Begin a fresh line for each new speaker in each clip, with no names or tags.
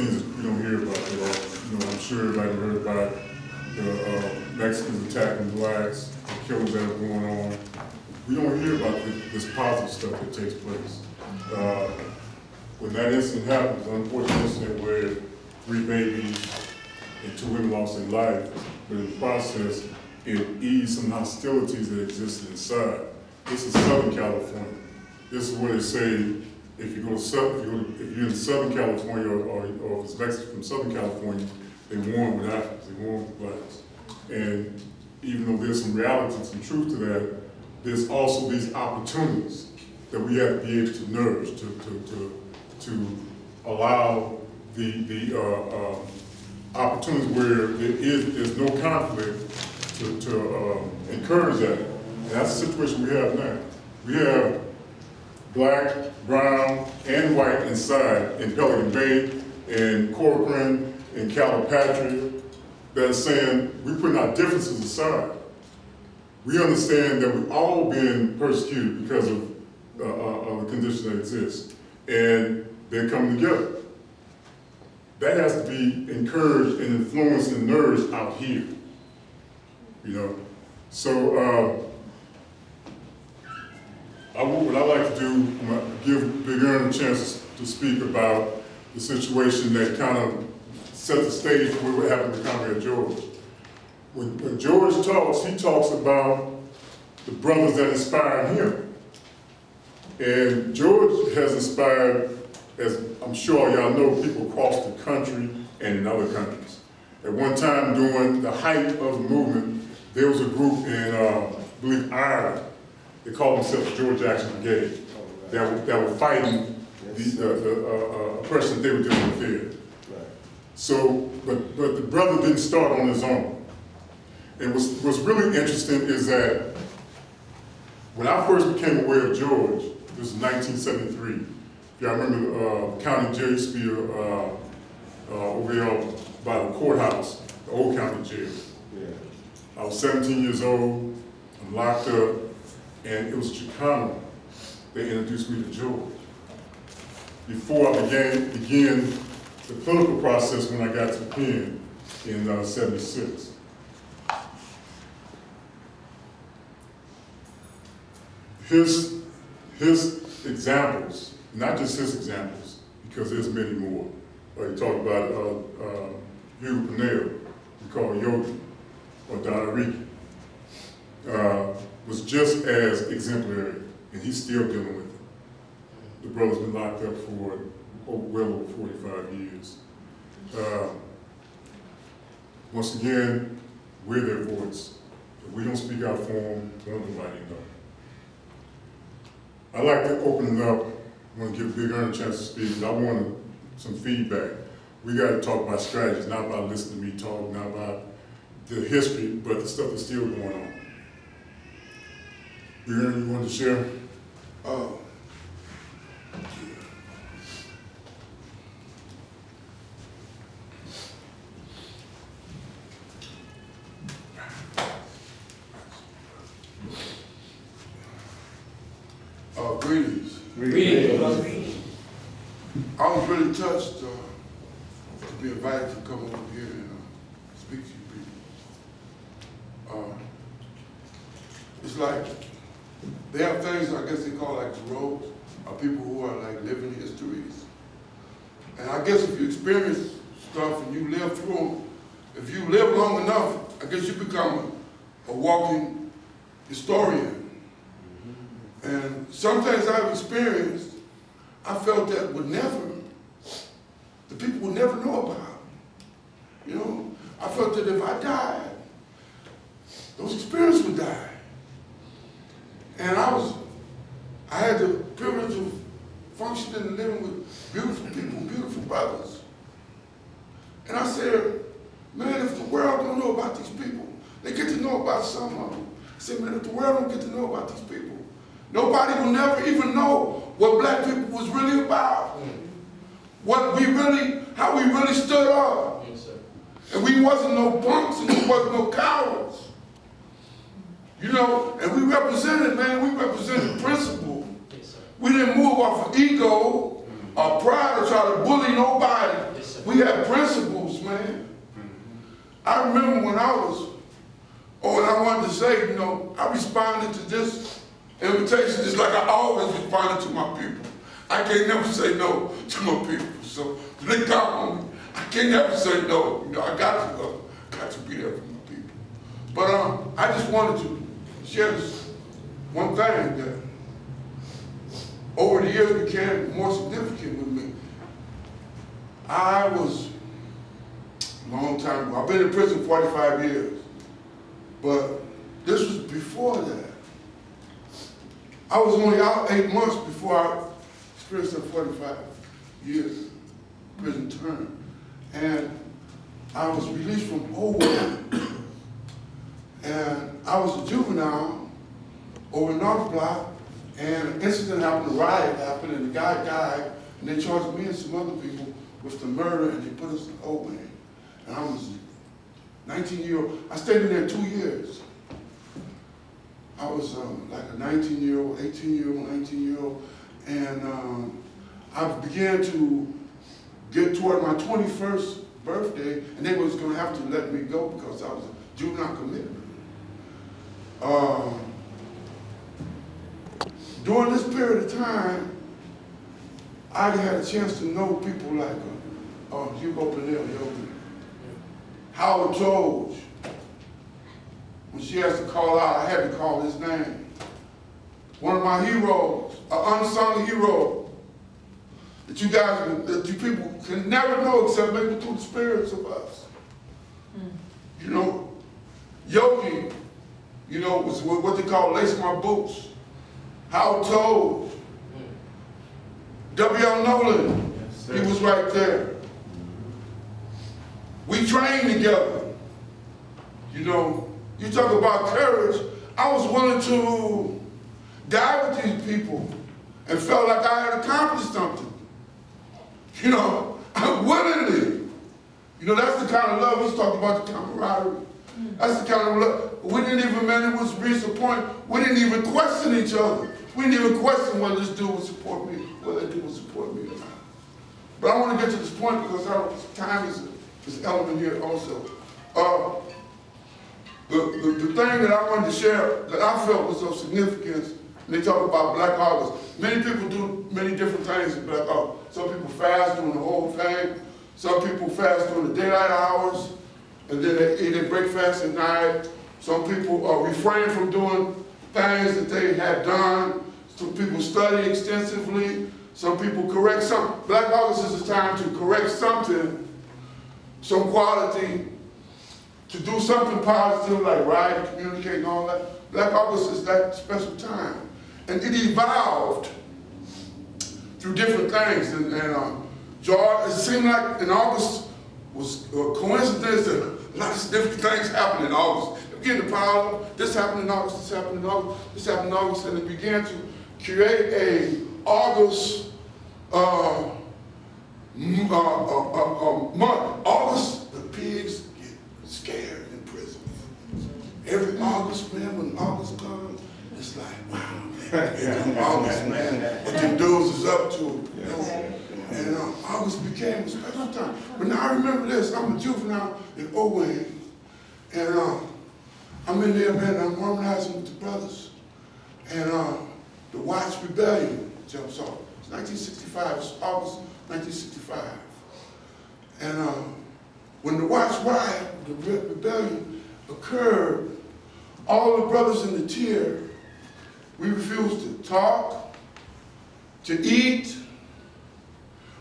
things that we don't hear about at all. You know, I'm sure everybody heard about the Mexicans attacking blacks, the killings that are going on. We don't hear about this positive stuff that takes place. When that incident happens, an unfortunate incident where 3 babies and 2 women lost their life, but in the process, it eased some hostilities that existed inside. This is Southern California. This is where they say if you're in Southern California or if it's Mexican from Southern California, they warn with Africans, they warn with blacks. And even though there's some reality, some truth to that, there's also these opportunities that we have to be able to nourish, to allow the opportunities where there's no conflict to encourage that. And that's the situation we have now. We have black, brown, and white inside in Pelican Bay, in Corcoran, in Calipatria, that are saying we're putting our differences aside. We understand that we've all been persecuted because of the conditions that exist, and they're coming together. That has to be encouraged and influenced and nourished out here, you know. So what I like to do, give Big Ern a chance to speak about the situation that kind of set the stage for what happened to Comrade George. When George talks, he talks about the brothers that inspired him. And George has inspired, as I'm sure y'all know, people across the country and in other countries. At one time during the height of the movement, there was a group in, I believe, Ireland. They called themselves the George Jackson Brigade, that were fighting the oppression that they were dealing with there. So, but the brother didn't start on his own. And what's really interesting is that when I first became aware of George, this was 1973. If y'all remember the county jail used to be over there by the courthouse, the old county jail. Yeah. I was 17 years old, I'm locked up, and it was Chicano that introduced me to George. Before I began the political process when I got to the pen in '76. His examples, not just his examples, because there's many more. Like you talked about Hugo Pinell, we call Yogi, or Don Enrique, was just as exemplary, and he's still dealing with it. The brother's been locked up for well over 45 years. Once again, we're their voice. If we don't speak out for them, don't nobody know. I'd like to open it up. I want to give Big Ern a chance to speak, but I want some feedback. We got to talk about strategies, not about listening to me talk, not about the history, but the stuff that's still going on. Big Ern, you want to share?
Greetings.
Greetings.
I was really touched to be invited to come over here and speak to you people. It's like, they have things I guess they call like the roads, of people who are like living histories. And I guess if you experience stuff and you live through them, if you live long enough, I guess you become a walking historian. And some things I've experienced, I felt that the people would never know about. You know, I felt that if I died, those experiences would die. And I had the privilege of functioning and living with beautiful people, beautiful brothers. And I said, man, if the world don't know about these people, they get to know about some of them. I said, man, if the world don't get to know about these people, nobody will never even know what black people was really about. How we really stood up. Yes, sir. And we wasn't no punks and we wasn't no cowards. You know, and we represented, man, we represented principle. Yes, sir. We didn't move off of ego or pride or try to bully nobody. We had principles, man. I remember when I was, and I wanted to say, you know, I responded to this invitation just like I always responded to my people. I can't never say no to my people. So they count on me. I can't never say no. You know, I got to be there for my people. But I just wanted to share this one thing that over the years became more significant with me. I was a long time ago. I've been in prison 45 years, but this was before that. I was only out 8 months before I experienced a 45 years prison term. And I was released from Owen, and I was a juvenile over in North Block, and an incident happened, a riot happened, and the guy died, and they charged me and some other people with the murder, and they put us in Owen. And I was 19-year-old. I stayed in there 2 years. I was like a 19-year-old, 18-year-old, 19-year-old, and I began to get toward my 21st birthday, and they was going to have to let me go because I was a juvenile commitment. During this period of time, I had a chance to know people like Hugo Pennell, Howard George. When she has to call out, I had to call his name. One of my heroes, an unsung hero, that you guys, that you people can never know except maybe through the spirits of us. You know, Yogi, you know, was what they call lace my boots. Howard Toad, W.L. Nolan, he was right there. We trained together. You know, you talk about courage. I was willing to die with these people and felt like I had accomplished something. You know, I willingly. You know, that's the kind of love he's talking about, the camaraderie. That's the kind of love. We didn't even, man, it was reached a point, we didn't even question each other. We didn't even question whether this dude would support me, whether that dude would support me or not. But I want to get to this point because time is an element here also. The thing that I wanted to share that I felt was of significance, and they talk about Black August. Many people do many different things in Black August. Some people fast during the whole thing. Some people fast during the daylight hours, and then they break fast at night. Some people refrain from doing things that they had done. Some people study extensively. Some people correct something. Black August is a time to correct something, some quality, to do something positive like write and communicate and all that. Black August is that special time. And it evolved through different things. And George, it seemed like in August was a coincidence that a lot of different things happened in August. It began to pile up. This happened in August, this happened in August, this happened in August, and it began to create a August month. August, the pigs get scared in prison. Every August, man, when August comes, it's like, wow, man, here comes August, man, what them dudes is up to, you know? And August became a special time. But now I remember this, I'm a juvenile in Owen, and I'm in there, man, I'm harmonizing with the brothers, and the Watch Rebellion jumps off. It's 1965, it's August 1965. And when the Watch Riot, the Rebellion, occurred, all the brothers in the tier, we refused to talk, to eat,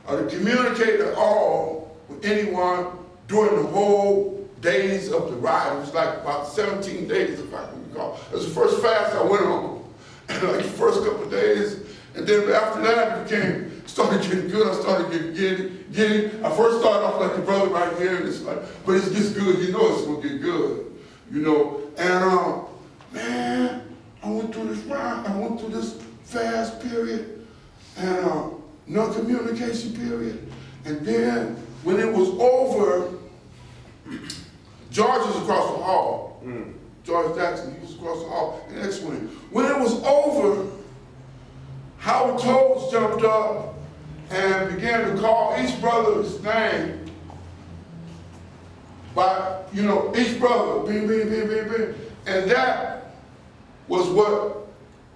or to communicate at all with anyone during the whole days of the riot. It was like about 17 days, if I can recall. It was the first fast I went on, like the first couple of days. And then after that, it started getting good. I started getting giddy. I first started off like the brother right here, and it's like, but it gets good. You know it's gonna get good, you know. And man, I went through this ride. I went through this fast period, and no communication period. And then when it was over, George was across the hall. George Jackson, he was across the hall in X-Wing. When it was over, Howard Toads jumped up and began to call each brother's name by, you know, each brother, bing, bing, bing, bing, bing. And that was what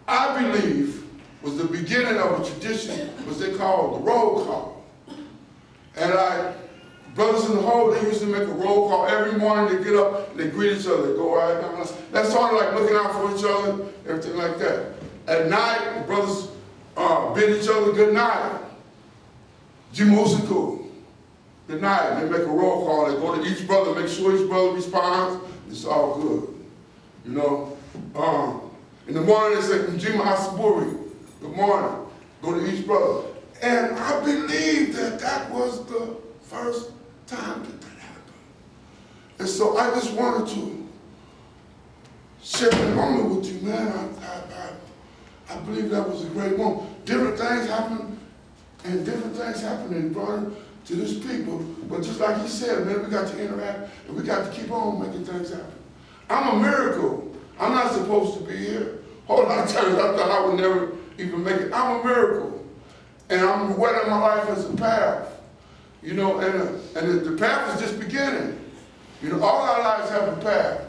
I believe was the beginning of a tradition, what they call the roll call. And brothers in the hole, they used to make a roll call every morning. They get up and they greet each other. They go right down. That's sort of like looking out for each other, everything like that. At night, the brothers bid each other good night. Jimusiku, good night. They make a roll call. They go to each brother, make sure each brother responds. It's all good. You know, in the morning they say, Njima Asaburi, good morning. Go to each brother. And I believe that that was the first time that happened. And so I just wanted to share that moment with you, man. I believe that was a great moment. Different things happened, and different things happened and brought it to this people. But just like he said, man, we got to interact and we got to keep on making things happen. I'm a miracle. I'm not supposed to be here. A whole lot of times I thought I would never even make it. I'm a miracle. And I'm wearing my life as a path. You know, and the path is just beginning. You know, all our lives have a path.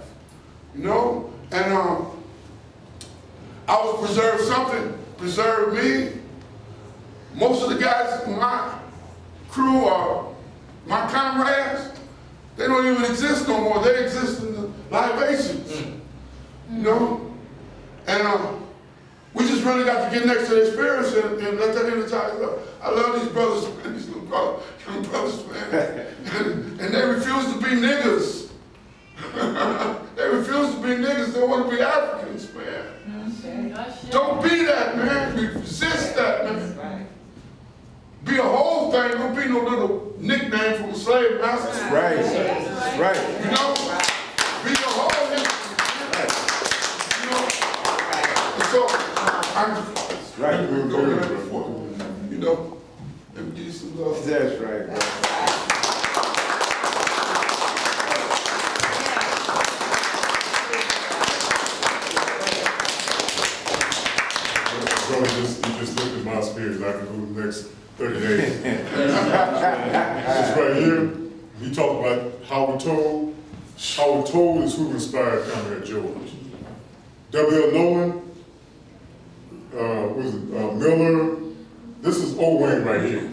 You know? And I was preserved something, preserved me. Most of the guys in my crew are my comrades. They don't even exist no more. They exist in the libations. You know? And we just really got to get next to the experience and let that energize up. I love these brothers, man, these little young brothers, man. and they refuse to be niggas. They refuse to be niggas. They want to be Africans, man. Don't be that, man. Resist that, man. Be a whole thing. Don't be no little nickname from a slave master.
That's right. Right.
You know? Be a whole thing. You know? And so,
That's right.
You know? Let me give you some love.
That's right, bro.
You just lifted my spirits. I can go the next 30 days. This right here, he talked about how we're told is who inspired Comrade George. W.L. Nolan, Miller. This is Old Wayne right here.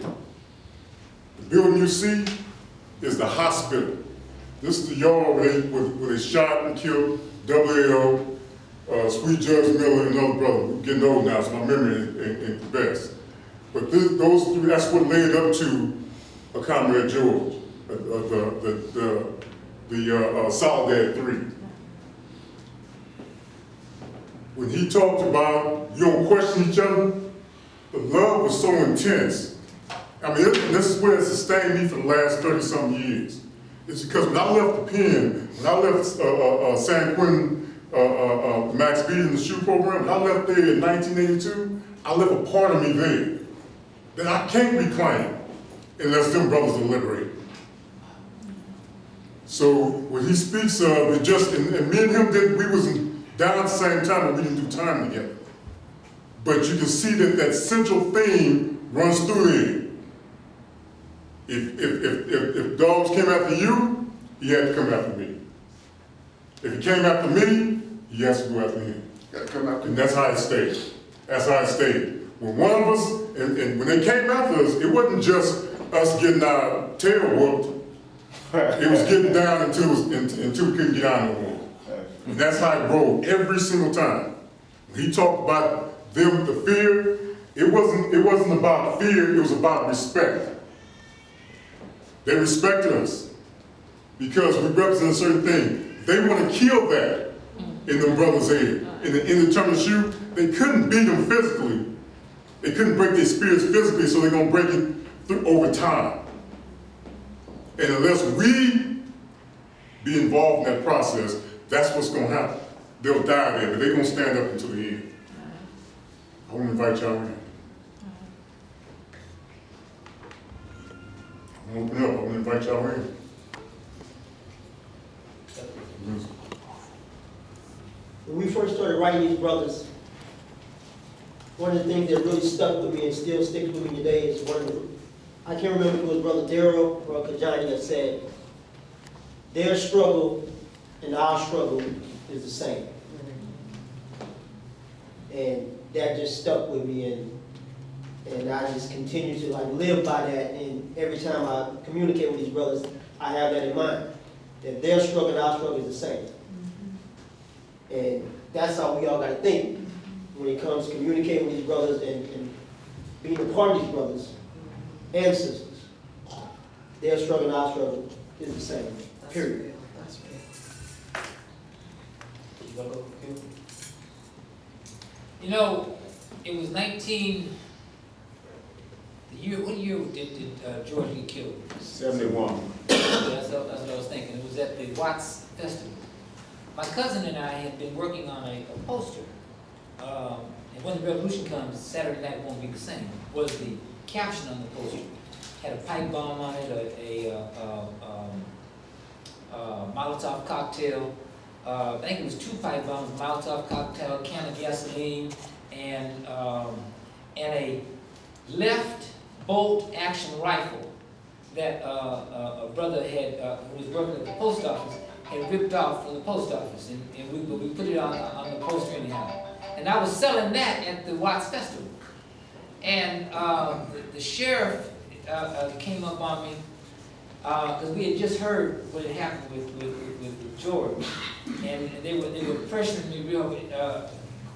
The building you see is the hospital. This is the yard where they shot and killed W.L. Sweet Judge Miller and another brother. We're getting old now, so my memory ain't the best. But those three, that's what led up to a Comrade George, the Solidad 3. When he talked about you don't question each other, the love was so intense. I mean, this is where it sustained me for the last 30-something years. It's because when I left the pen, when I left San Quentin, Max B in the SHU program, when I left there in 1982, I left a part of me there that I can't reclaim unless them brothers are liberated. So when he speaks of it just, and me and him we wasn't down at the same time and we didn't do time together. But you can see that central theme runs through there. If dogs came after you, he had to come after me. If he came after me, he has to go after him. And that's how it stayed. That's how it stayed. When one of us, and when they came after us, it wasn't just us getting our tail whooped. It was getting down until we couldn't get out no more. And that's how it rolled every single time. When he talked about them, the fear, it wasn't about fear, it was about respect. They respected us because we represent a certain thing. They want to kill that in them brothers' head. In the term of SHU, they couldn't beat them physically. They couldn't break their spirits physically, so they're going to break it through over time. And unless we be involved in that process, that's what's going to happen. They'll die there, but they're going to stand up until the end. I want to invite y'all in. I want to open up. I want to invite y'all in.
When we first started writing these brothers, one of the things that really stuck with me and still sticks with me today is I can't remember if it was Brother Darrell or Kajani that said, their struggle and our struggle is the same. And that just stuck with me, and I just continue to like live by that, and every time I communicate with these brothers, I have that in mind, that their struggle and our struggle is the same. And that's how we all got to think when it comes to communicating with these brothers and being a part of these brothers and sisters. Their struggle and our struggle is the same, period.
That's real.
You gonna go, Q?
You know, it was what year did George get killed?
71.
That's what I was thinking. It was at the Watts Festival. My cousin and I had been working on a poster. And when the revolution comes, Saturday night won't be the same, was the caption on the poster. Had a pipe bomb on it, a Molotov cocktail. I think it was 2 pipe bombs, Molotov cocktail, a can of gasoline, and a left bolt action rifle that a brother had, who was working at the post office, had ripped off from the post office, and we put it on the poster anyhow. And I was selling that at the Watts Festival. And the sheriff came up on me, because we had just heard what had happened with George. And they were pressuring me real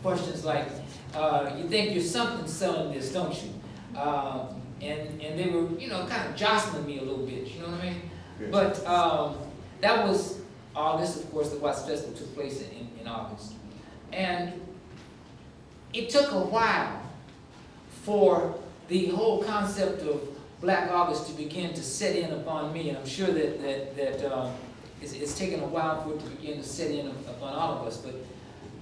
questions like, you think you're something selling this, don't you? And they were, kind of jostling me a little bit, you know what I mean?
Yes.
But that was August, of course. The Watts Festival took place in August. And it took a while for the whole concept of Black August to begin to set in upon me, and I'm sure that it's taken a while for it to begin to set in upon all of us. But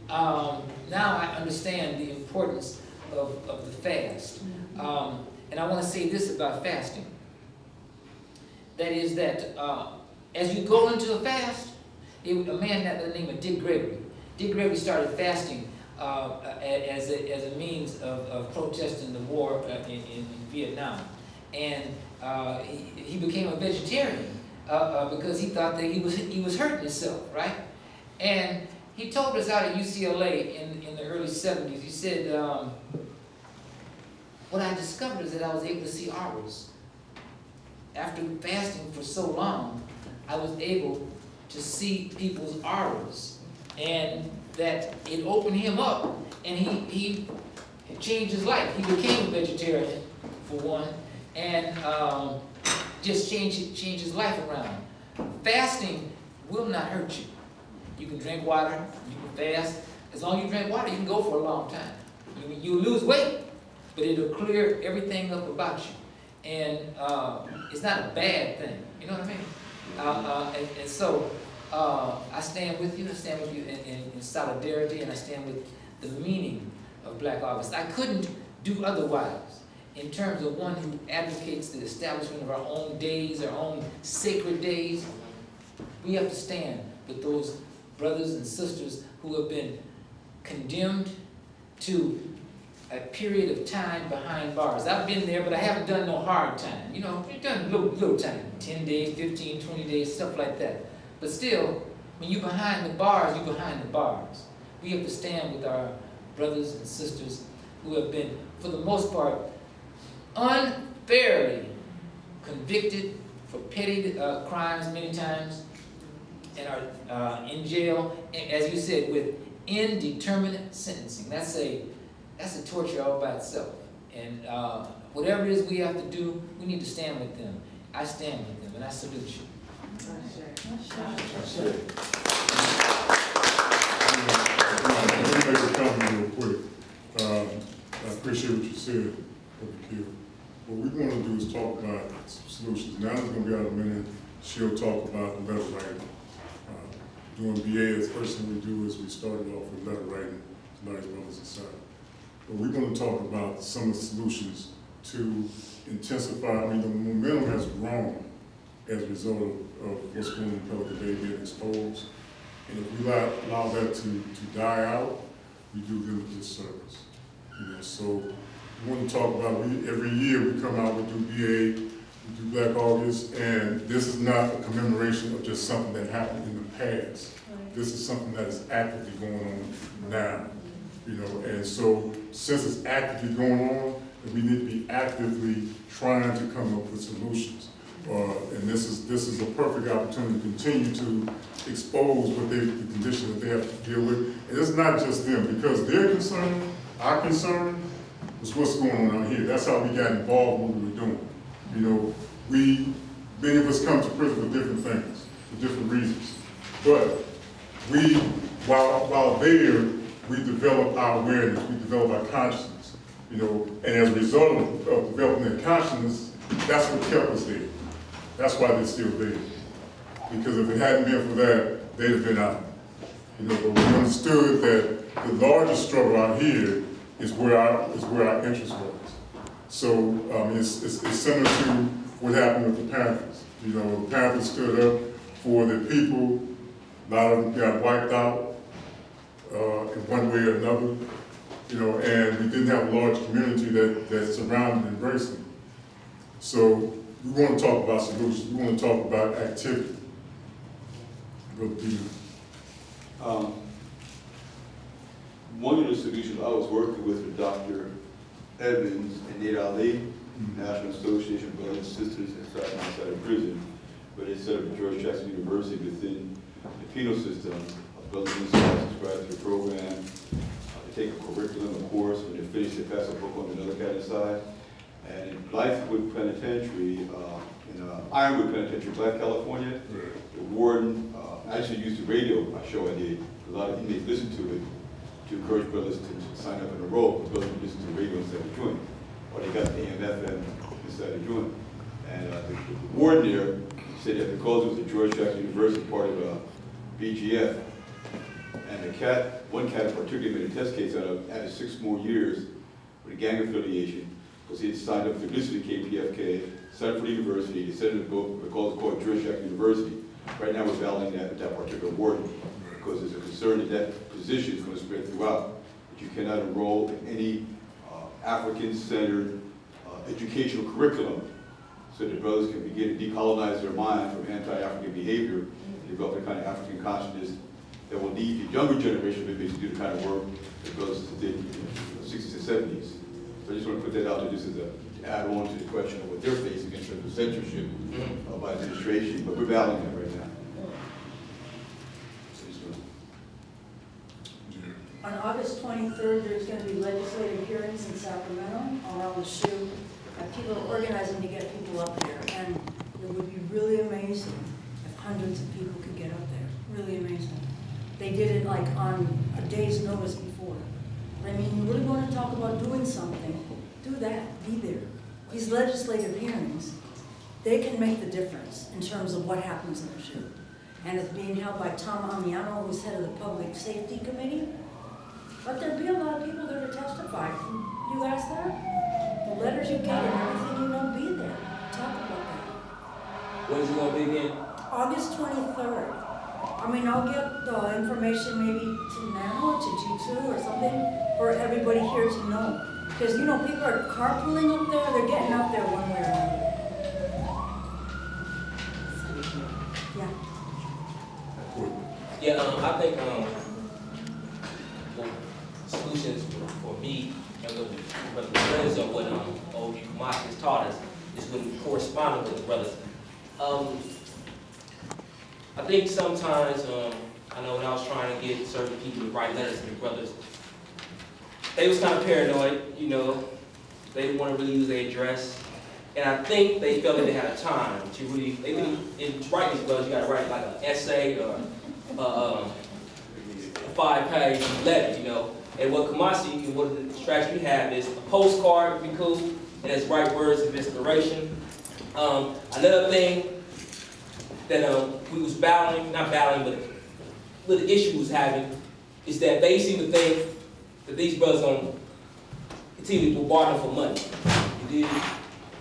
now I understand the importance of the fast. And I want to say this about fasting. That is that as you go into a fast, a man by the name of Dick Gregory started fasting as a means of protesting the war in Vietnam. And he became a vegetarian because he thought that he was hurting himself, right? And he told us out at UCLA in the early 70s, he said, what I discovered is that I was able to see auras. After fasting for so long, I was able to see people's auras, and that it opened him up, and he changed his life. He became a vegetarian, for one, and just changed his life around. Fasting will not hurt you. You can drink water, you can fast. As long as you drink water, you can go for a long time. You'll lose weight, but it'll clear everything up about you. And it's not a bad thing, you know what I mean? And so I stand with you, in solidarity, and I stand with the meaning of Black August. I couldn't do otherwise in terms of one who advocates the establishment of our own days, our own sacred days. We have to stand with those brothers and sisters who have been condemned to a period of time behind bars. I've been there, but I haven't done no hard time. You've done little time, 10 days, 15, 20 days, stuff like that. But still, when you're behind the bars, you're behind the bars. We have to stand with our brothers and sisters who have been, for the most part, unfairly convicted for petty crimes many times, and are in jail, as you said, with indeterminate sentencing. That's a torture all by itself. And whatever it is we have to do, we need to stand with them. I stand with them, and I salute you.
That's it. Let me make a comment real quick. I appreciate what you said, Brother Q. What we want to do is talk about some solutions. Now there's going to be out a minute. She'll talk about letter writing. Doing BA, the first thing we do is we started off with letter writing to large brothers inside. But we're going to talk about some of the solutions to intensify. I mean, the momentum has grown as a result of what's going on in Pelican Bay being exposed. And if we allow that to die out, we do them a disservice. So we want to talk about, every year we come out, we do BA, we do Black August, and this is not a commemoration of just something that happened in the past. This is something that is actively going on now, and so since it's actively going on, we need to be actively trying to come up with solutions. And this is a perfect opportunity to continue to expose the condition that they have to deal with. And it's not just them, because their concern, our concern, is what's going on out here. That's how we got involved in what we were doing. Many of us come to prison for different things, for different reasons. But while there, we develop our awareness, we develop our consciousness, and as a result of developing that consciousness, that's what kept us there. That's why they're still there. Because if it hadn't been for that, they'd have been out. But we understood that the largest struggle out here is where our interest was. So it's similar to what happened with the Panthers. The Panthers stood up for the people. A lot of them got wiped out in one way or another. And we didn't have a large community that surrounded and embraced them. So we want to talk about solutions. We want to talk about activity. Go to you.
One of the solutions I was working with Dr. Evans and Nate Ali, National Association of Brothers and Sisters inside and outside of prison, but they set up George Jackson University within the penal system. Brothers and sisters subscribe to the program. They take a curriculum, a course. When they finish, they pass a book on another cat inside. And in Blythewood Penitentiary, in Ironwood Penitentiary, Black California, the warden actually used the radio show I did. A lot of inmates listened to it to encourage brothers to sign up and enroll, because brothers would listen to the radio instead of joint. Or they got the AM/FM instead of joint. And the warden there said that because it was a George Jackson University, part of BGF, and one cat in particular made a test case out of, added 6 more years with a gang affiliation, because he had signed up to listen to KPFK, signed up for the university, they said in the book, because it's called George Jackson University. Right now we're battling that with that particular warden, because there's a concern that that position is going to spread throughout, that you cannot enroll in any African-centered educational curriculum, so that brothers can begin to decolonize their mind from anti-African behavior, and develop the kind of African consciousness that will lead the younger generation of inmates to do the kind of work that brothers did in the 60s and 70s. So I just want to put that out there just as a add on to the question of what they're facing in terms of censorship by administration, but we're battling that right now.
On August 23rd, there's going to be legislative hearings in Sacramento around the SHU. People are organizing to get people up there, and it would be really amazing if hundreds of people could get up there. Really amazing. They did it like on a day's notice before. I mean, you really want to talk about doing something, do that, be there. These legislative hearings, they can make the difference in terms of what happens in the SHU. And it's being held by Tom Amiano, who's head of the Public Safety Committee. But there'll be a lot of people there to testify. You ask that? The letters you get and everything, you know, be there. Talk about that.
When is it going to be again?
August 23rd. I mean, I'll get the information maybe to now or to Jitu or something for everybody here to know. Because, you know, people are carpooling up there. They're getting up there one way or another. Yeah.
Yeah, I think solutions for me and what Lorenzo, what OG Kumasi has taught us is what corresponding with the brothers. I think sometimes, I know when I was trying to get certain people to write letters to the brothers, they was kind of paranoid, you know. They didn't want to really use their address. And I think they felt that they had a time to really, in writing these brothers, you got to write like an essay or a 5-page letter, you know. And what Kumasi, what the strategy we have is a postcard would be cool, and it's right words of inspiration. Another thing that we was battling, not battling, but with the issue we was having, is that they seem to think that these brothers gonna continue to bombard them for money.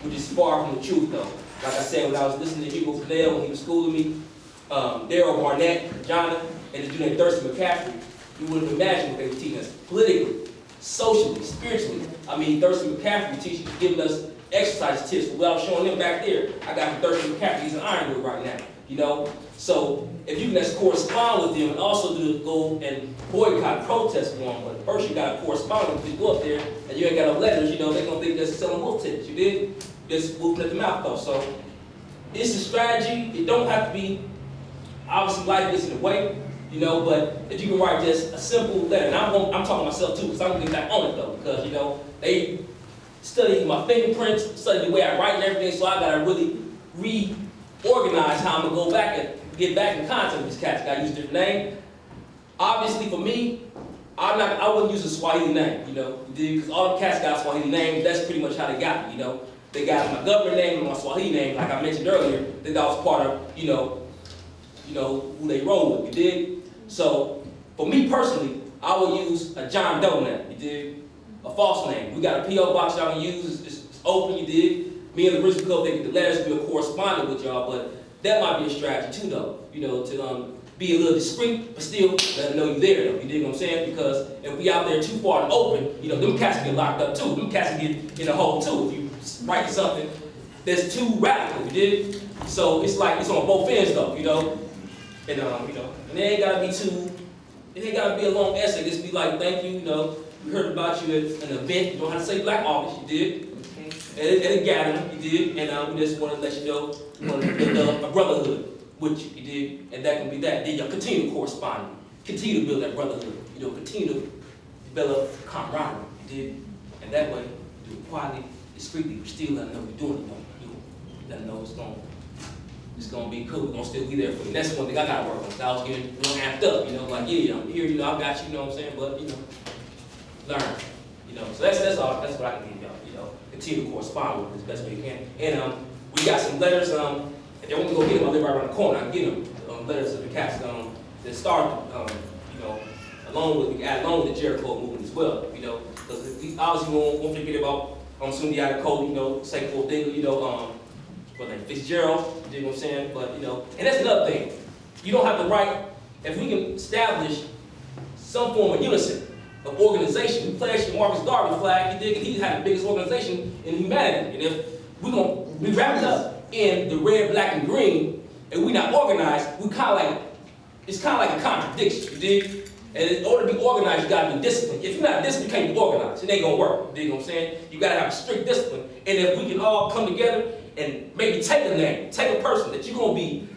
Which is far from the truth though. Like I said, when I was listening to Hugo Fidel when he was schooling me, Daryl Barnett, Jonna, and the dude named Thurston McCaffrey, you wouldn't imagine what they were teaching us politically. socially, spiritually. I mean, Thurston McCaffrey teaching, giving us exercise tips. What I was showing them back there, I got from Thurston McCaffrey. He's in Ironwood right now, you know? So if you can just correspond with them and also go and boycott, protest for them, but first you gotta correspond with people up there, and you ain't got no letters, you know, they're gonna think they're selling wolf tickets, you did? Just whooping at the mouth though. So it's a strategy. It don't have to be, obviously life gets in the way, you know, but if you can write just a simple letter, and I'm talking to myself too, because I'm gonna get back on it though, because, you know, they study my fingerprints, study the way I write and everything, so I gotta really reorganize how I'm gonna go back and get back in contact with these cats. Gotta use a different name. Obviously for me, I wouldn't use a Swahili name, you know, because all the cats got Swahili names. That's pretty much how they got me, you know. They got my government name and my Swahili name, like I mentioned earlier. That was part of, you know who they roll with, you dig? So for me personally, I would use a John Doe name, you dig? A false name. We got a P.O. box y'all can use. It's open, you dig? Me and the Original Club, they get the letters, we'll correspond with y'all, but that might be a strategy too, though. You know, to be a little discreet, but still let them know you're there, though. You dig what I'm saying? Because if we out there too far and open, you know, them cats get locked up too. Them cats get in a hole too. If you write something that's too radical, you dig? So it's like it's on both ends, though. You know, and and it ain't gotta be a long essay. Just be like, thank you. You know, we heard about you at an event. You don't have to say Black August. You did. At a gathering, you did, and we just want to let you know we want to build a brotherhood with you, you did, and that can be that. Then you continue to correspond, continue to build that brotherhood, you know, continue to develop camaraderie, you did, and that way, do it quietly, discreetly, but still let them know you're doing it, though. You let them know it's gonna be cool, we're gonna still be there for you. That's one thing I gotta work on. So I was getting amped up, you know, like, yeah, I'm here, you know, I got you, you know what I'm saying, but, you know, learn, you know. So that's what I can give y'all, you know. Continue to correspond with as best way you can. And we got some letters, if they want me to go get them, I live right around the corner, I can get them. Letters of the cats that start, you know, along with the Jericho movement as well, you know, because we obviously won't forget about Sundiata Code, you know, Sackville Dingle, you know, Fitzgerald, you know what I'm saying? But, you know, and that's another thing. You don't have to write, if we can establish some form of unison, of organization. We pledged the Marcus Garvey flag, you dig, and he had the biggest organization in humanity. And if we wrapped up in the red, black, and green, and we not organized, it's kind of like a contradiction, you dig? And in order to be organized, you gotta be disciplined. If you're not disciplined, you can't be organized. It ain't gonna work, you dig what I'm saying? You gotta have strict discipline. And if we can all come together and maybe take a name, take a person that you're gonna be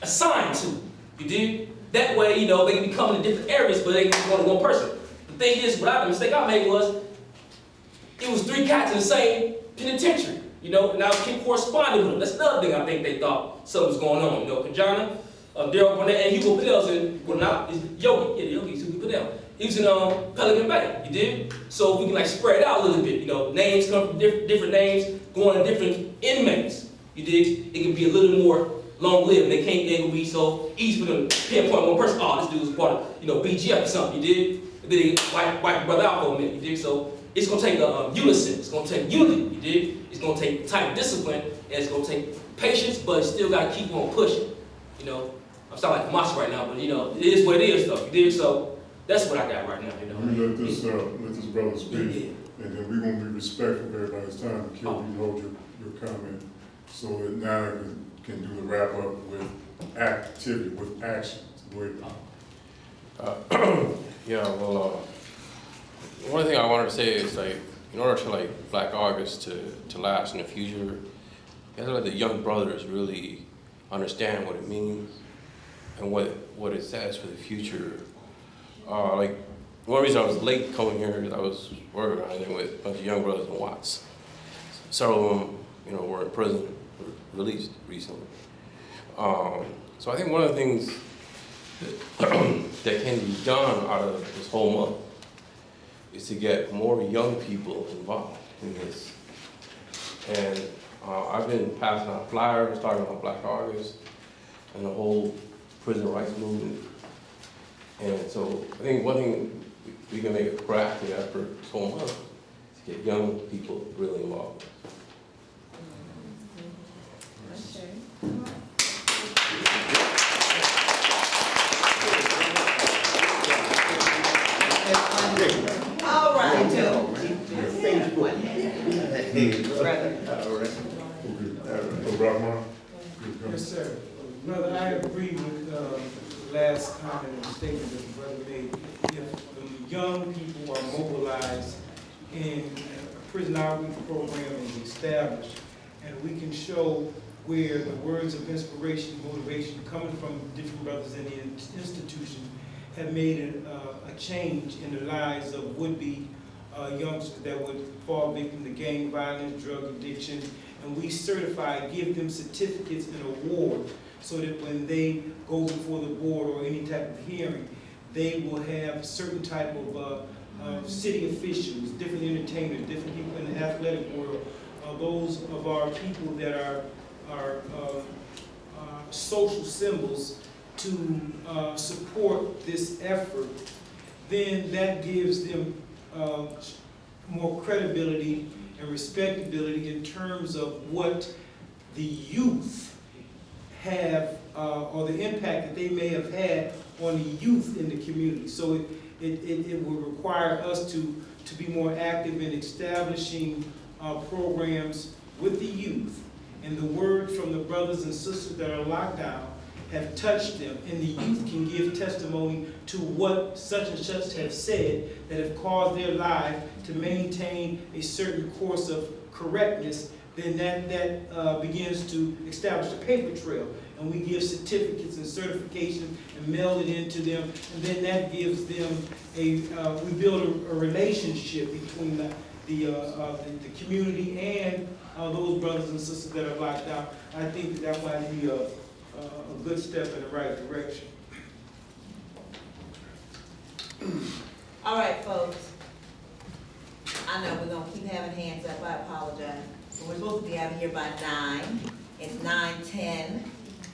assigned to, you dig? That way, you know, they can be coming in different areas, but they can be one person. The thing is, the mistake I made was, it was 3 cats in the same penitentiary, you know, and I would keep corresponding with them. That's another thing I think they thought something was going on, you know. Kajana, Daryl Burnett, and Hugo Padel's in, well, not, Yogi, yeah, Yogi's Hugo Padel. He was in Pelican Bay, you did? So we can like spread out a little bit, you know, names come from different names, going to different inmates, you dig? It can be a little more long-lived. They can be so easy for them to pinpoint one person. Oh, this dude was part of, you know, BGF or something, you dig? And then they wipe the brother out for a minute, you dig? So it's gonna take a unison, it's gonna take unity, you dig? It's gonna take type of discipline, and it's gonna take patience, but it's still gotta keep on pushing, you know? I'm sounding like Kamashi right now, but you know, it is what it is though, you dig? So that's what I got right now, you know?
Let me let this brother speak, and then we're gonna be respectful of everybody's time. Kill, you hold your comment, so that now I can do the wrap up with activity, with action.
Yeah, well, one thing I wanted to say is, like, in order to like Black August to last in the future, you have to let the young brothers really understand what it means and what it says for the future. Like, one reason I was late coming here is I was organizing with a bunch of young brothers in Watts. Several of them, you know, were in prison, were released recently. So I think one of the things that can be done out of this whole month is to get more young people involved in this. And I've been passing out flyers, starting on Black August, and the whole prison rights movement. And so I think one thing we can make a proactive effort this whole month is to get young people really involved.
Yes, sir. Brother, I agree with the last comment and statement that the brother made. If the young people are mobilized and a prison outreach program is established, and we can show where the words of inspiration, motivation coming from different brothers in the institution have made a change in the lives of would-be youngsters that would fall victim to gang violence, drug addiction, and we certify, give them certificates and awards so that when they go before the board or any type of hearing, they will have certain type of city officials, different entertainers, different people in the athletic world, those of our people that are social symbols to support this effort, then that gives them more credibility and respectability in terms of what the youth have, or the impact that they may have had on the youth in the community. So it will require us to be more active in establishing programs with the youth. And the word from the brothers and sisters that are locked down have touched them, and the youth can give testimony to what such and such have said that have caused their life to maintain a certain course of correctness. Then that begins to establish a paper trail, and we give certificates and certifications and mail it into them, and then that gives them we build a relationship between the community and those brothers and sisters that are locked down. I think that might be a good step in the right direction.
All right, folks. I know we're gonna keep having hands up, I apologize. But we're supposed to be out of here by 9. It's 9:10.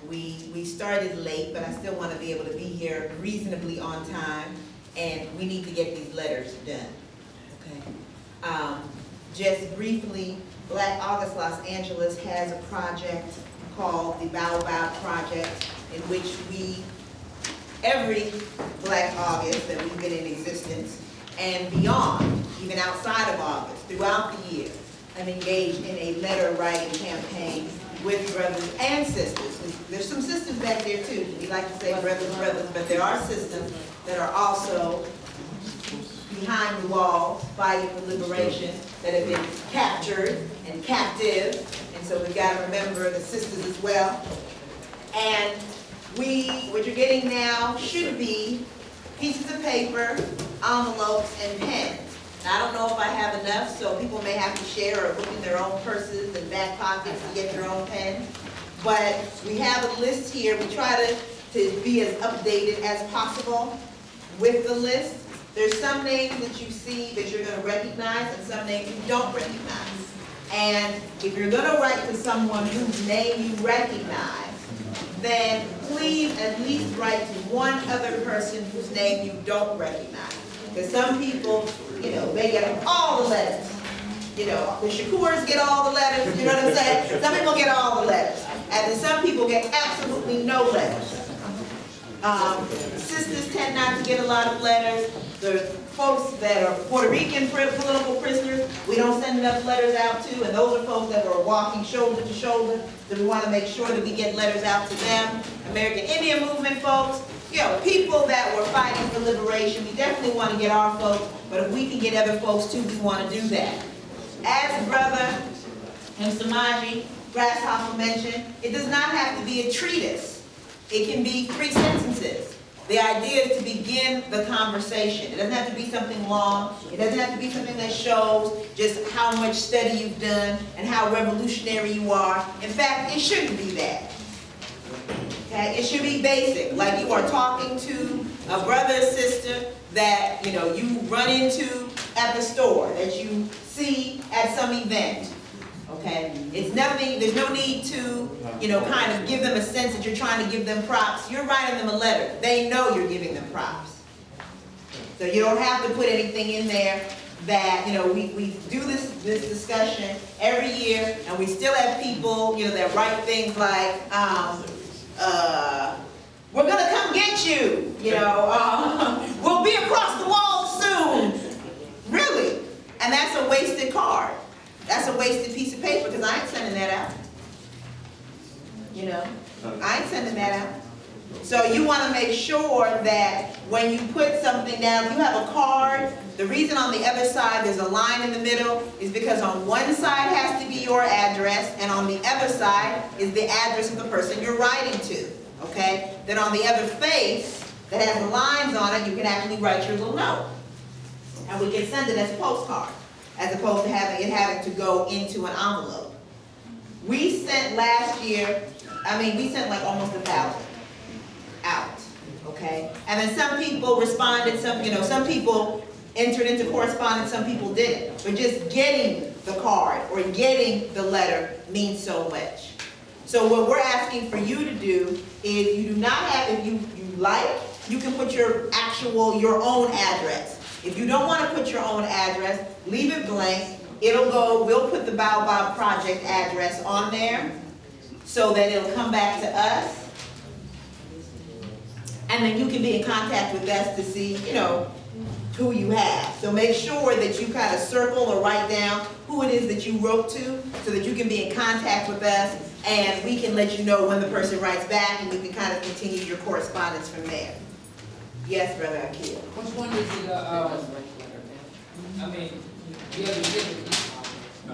We started late, but I still want to be able to be here reasonably on time, and we need to get these letters done, okay? Just briefly, Black August Los Angeles has a project called the Bow Bow Project, in which we, every Black August that we've been in existence, and beyond, even outside of August, throughout the year, I'm engaged in a letter writing campaign with brothers and sisters. There's some sisters back there too. We like to say brothers, but there are sisters that are also behind the walls fighting for liberation, that have been captured and captive. And so we've got to remember the sisters as well. And what you're getting now should be pieces of paper, envelopes, and pens. Now, I don't know if I have enough, so people may have to share or look in their own purses and back pockets to get their own pens. But we have a list here. We try to be as updated as possible with the list. There's some names that you see that you're going to recognize and some names you don't recognize. And if you're going to write to someone whose name you recognize, then please at least write to one other person whose name you don't recognize. Because some people, they get all the letters. The Shakurs get all the letters, you know what I'm saying? Some people get all the letters. And then some people get absolutely no letters. Sisters tend not to get a lot of letters. The folks that are Puerto Rican political prisoners, we don't send enough letters out to, and those are folks that are walking shoulder to shoulder, so we want to make sure that we get letters out to them. American Indian Movement folks, people that were fighting for liberation, we definitely want to get our folks, but if we can get other folks too, we want to do that. As Brother Samaji Grasshoppa mentioned, it does not have to be a treatise. It can be 3 sentences. The idea is to begin the conversation. It doesn't have to be something long. It doesn't have to be something that shows just how much study you've done and how revolutionary you are. In fact, it shouldn't be that. Okay? It should be basic, like you are talking to a brother or sister that you run into at the store, that you see at some event. Okay? It's nothing, there's no need to, kind of give them a sense that you're trying to give them props. You're writing them a letter. They know you're giving them props. So you don't have to put anything in there that, we do this discussion every year, and we still have people, that write things like, we're gonna come get you, we'll be across the wall soon. Really? And that's a wasted card. That's a wasted piece of paper, because I ain't sending that out. you know? I ain't sending that out. So you wanna make sure that when you put something down, if you have a card, the reason on the other side there's a line in the middle is because on one side has to be your address, and on the other side is the address of the person you're writing to, okay? Then on the other face, that has the lines on it, you can actually write your little note. And we can send it as a postcard, as opposed to having to go into an envelope. We sent last year, we sent like almost 1,000 out, okay? And then some people responded, some people entered into correspondence, some people didn't. But just getting the card or getting the letter means so much. So what we're asking for you to do is you do not have, if you like, you can put your own address. If you don't want to put your own address, leave it blank. We'll put the Baobab Project address on there so that it'll come back to us. And then you can be in contact with us to see, who you have. So make sure that you kind of circle or write down who it is that you wrote to so that you can be in contact with us and we can let you know when the person writes back and you can kind of continue your correspondence from there. Yes, Brother Akil.
Which one is it, the other signature?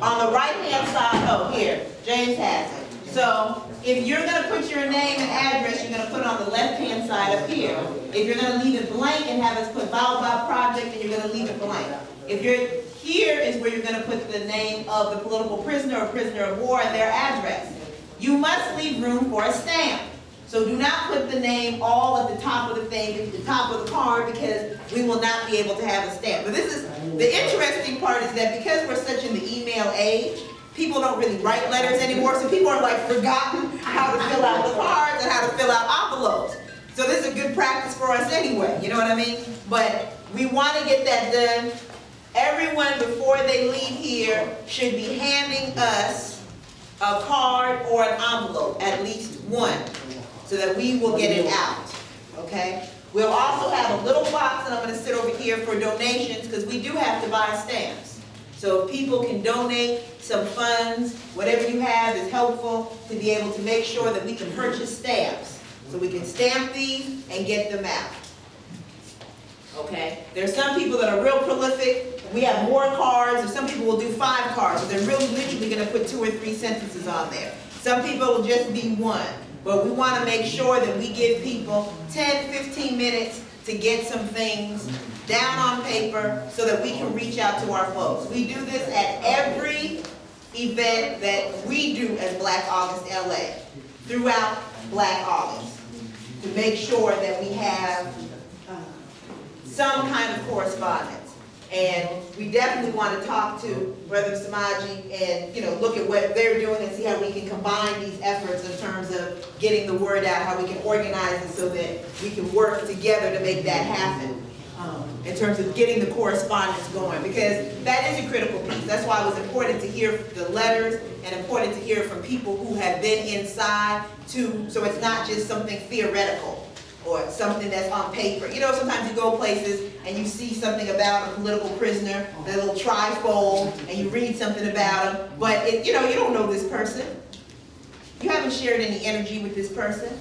On the right-hand side, here, James has it. So if you're gonna put your name and address, you're gonna put it on the left-hand side up here. If you're gonna leave it blank and have us put Baobab Project, then you're gonna leave it blank. If you're here is where you're gonna put the name of the political prisoner or prisoner of war and their address. You must leave room for a stamp. So do not put the name all at the top of the thing, at the top of the card, because we will not be able to have a stamp. But this is, the interesting part is that because we're such in the email age, people don't really write letters anymore, so people are like forgotten how to fill out the cards and how to fill out envelopes. So this is a good practice for us anyway, you know what I mean? But we want to get that done. Everyone before they leave here should be handing us a card or an envelope, at least one, so that we will get it out, okay? We'll also have a little box, and I'm going to sit over here for donations, because we do have to buy stamps. So if people can donate some funds, whatever you have is helpful to be able to make sure that we can purchase stamps. So we can stamp these and get them out. Okay? There's some people that are real prolific. We have more cards, or some people will do 5 cards. So they're really literally going to put 2 or 3 sentences on there. Some people will just be 1. But we want to make sure that we give people 10, 15 minutes to get some things down on paper so that we can reach out to our folks. We do this at every event that we do as Black August LA, throughout Black August, to make sure that we have some kind of correspondence. And we definitely want to talk to Brother Samaji and look at what they're doing and see how we can combine these efforts in terms of getting the word out, how we can organize it so that we can work together to make that happen. In terms of getting the correspondence going, because that is a critical piece. That's why it was important to hear the letters and important to hear from people who have been inside too, so it's not just something theoretical or something that's on paper. Sometimes you go places and you see something about a political prisoner, that little trifold, and you read something about them, but you don't know this person. You haven't shared any energy with this person,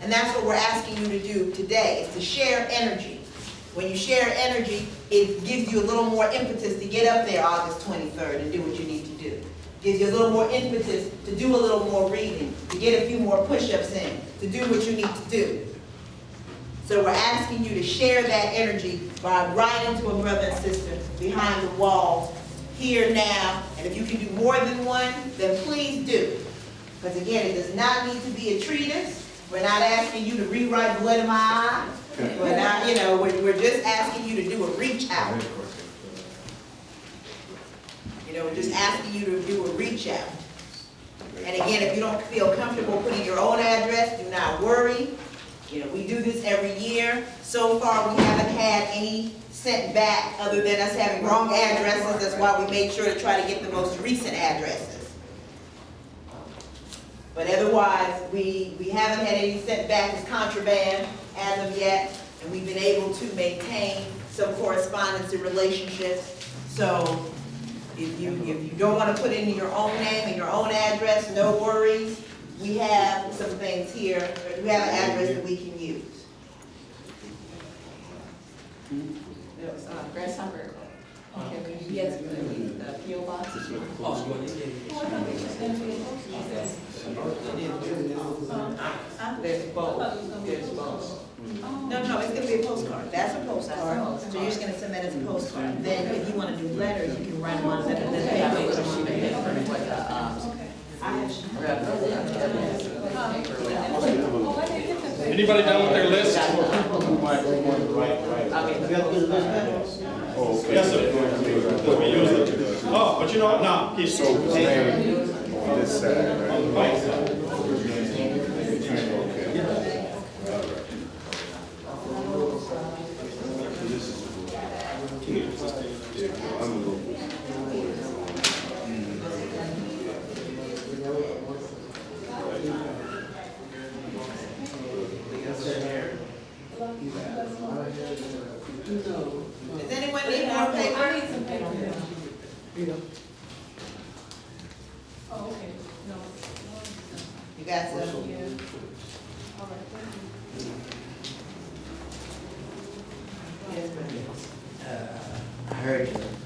and that's what we're asking you to do today, is to share energy. When you share energy, it gives you a little more impetus to get up there August 23rd and do what you need to do. Gives you a little more impetus to do a little more reading, to get a few more push-ups in, to do what you need to do. So we're asking you to share that energy by writing to a brother and sister behind the walls, here now, and if you can do more than one, then please do. Because again, it does not need to be a treatise. We're not asking you to rewrite Blood in My Eye. We're not, we're just asking you to do a reach out. We're just asking you to do a reach out. And again, if you don't feel comfortable putting your own address, do not worry. We do this every year. So far, we haven't had any sent back other than us having wrong addresses. That's why we made sure to try to get the most recent addresses. But otherwise, we haven't had any sent back as contraband as of yet, and we've been able to maintain some correspondence and relationships. So if you don't want to put in your own name and your own address, no worries. we have some things here, we have an address that we can use.
Grasshoppa. Okay, yes, the PO box.
Oh, you want to
There's both, there's both. No, it's gonna be a postcard, that's a postcard, so you're just gonna submit as a postcard. Then if you wanna do letters, you can write them on the paper.
Anybody done with their list? Yes, sir. Oh, but you know what, no, keep.
So his name on this side, right?
Does anyone need more paper?
Oh, okay, no.
You got some?
All right, thank you.
Yes, ma'am.
I heard you